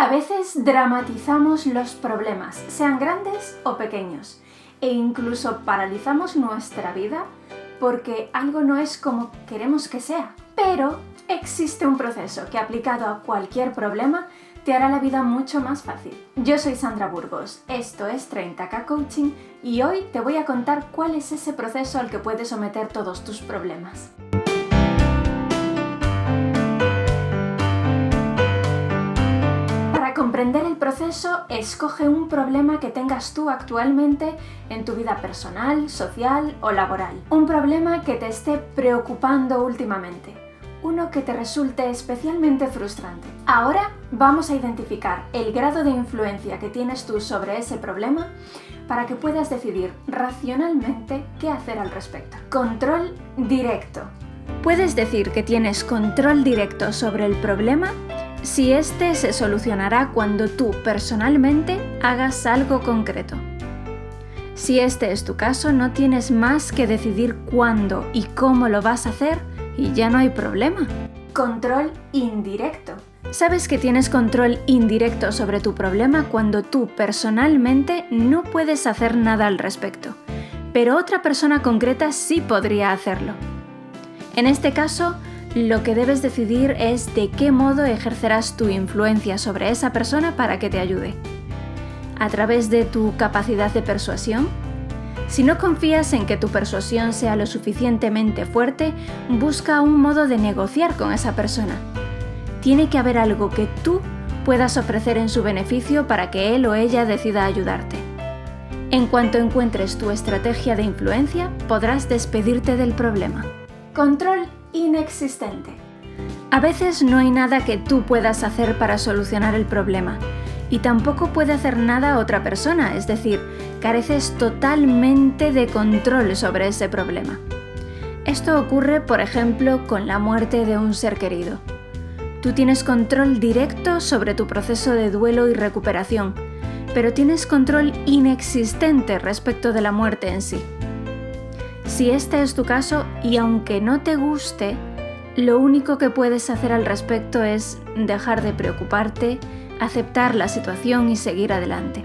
A veces dramatizamos los problemas, sean grandes o pequeños, e incluso paralizamos nuestra vida porque algo no es como queremos que sea. Pero existe un proceso que, aplicado a cualquier problema, te hará la vida mucho más fácil. Yo soy Sandra Burgos, esto es 30K Coaching y hoy te voy a contar cuál es ese proceso al que puedes someter todos tus problemas. Para comprender el proceso, escoge un problema que tengas tú actualmente en tu vida personal, social o laboral. Un problema que te esté preocupando últimamente. Uno que te resulte especialmente frustrante. Ahora vamos a identificar el grado de influencia que tienes tú sobre ese problema para que puedas decidir racionalmente qué hacer al respecto. Control directo. Puedes decir que tienes control directo sobre el problema si este se solucionará cuando tú personalmente hagas algo concreto. Si este es tu caso, no tienes más que decidir cuándo y cómo lo vas a hacer y ya no hay problema. Control indirecto. Sabes que tienes control indirecto sobre tu problema cuando tú personalmente no puedes hacer nada al respecto, pero otra persona concreta sí podría hacerlo. En este caso, lo que debes decidir es de qué modo ejercerás tu influencia sobre esa persona para que te ayude. ¿A través de tu capacidad de persuasión? Si no confías en que tu persuasión sea lo suficientemente fuerte, busca un modo de negociar con esa persona. Tiene que haber algo que tú puedas ofrecer en su beneficio para que él o ella decida ayudarte. En cuanto encuentres tu estrategia de influencia, podrás despedirte del problema. Control inexistente. A veces no hay nada que tú puedas hacer para solucionar el problema. Y tampoco puede hacer nada otra persona, es decir, careces totalmente de control sobre ese problema. Esto ocurre, por ejemplo, con la muerte de un ser querido. Tú tienes control directo sobre tu proceso de duelo y recuperación, pero tienes control inexistente respecto de la muerte en sí. Si este es tu caso, y aunque no te guste, lo único que puedes hacer al respecto es dejar de preocuparte, aceptar la situación y seguir adelante.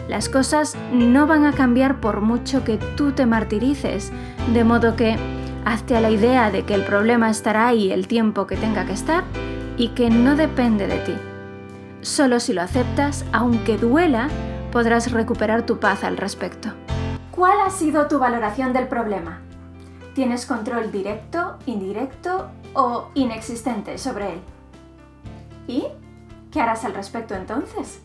Las cosas no van a cambiar por mucho que tú te martirices, de modo que hazte a la idea de que el problema estará ahí el tiempo que tenga que estar y que no depende de ti. Solo si lo aceptas, aunque duela, podrás recuperar tu paz al respecto. ¿Cuál ha sido tu valoración del problema? ¿Tienes control directo, indirecto o inexistente sobre él? ¿Y qué harás al respecto entonces?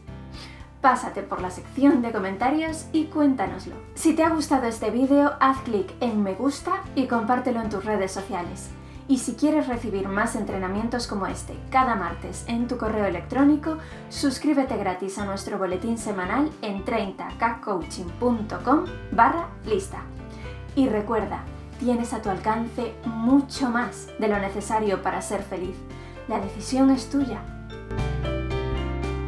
Pásate por la sección de comentarios y cuéntanoslo. Si te ha gustado este vídeo, haz clic en me gusta y compártelo en tus redes sociales. Y si quieres recibir más entrenamientos como este cada martes en tu correo electrónico, suscríbete gratis a nuestro boletín semanal en 30kcoaching.com/lista. Y recuerda, tienes a tu alcance mucho más de lo necesario para ser feliz. La decisión es tuya.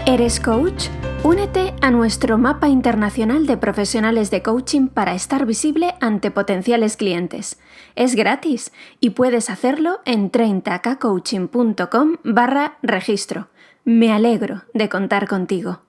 ¿Eres coach? Únete a nuestro mapa internacional de profesionales de coaching para estar visible ante potenciales clientes. Es gratis y puedes hacerlo en 30kcoaching.com/registro. Me alegro de contar contigo.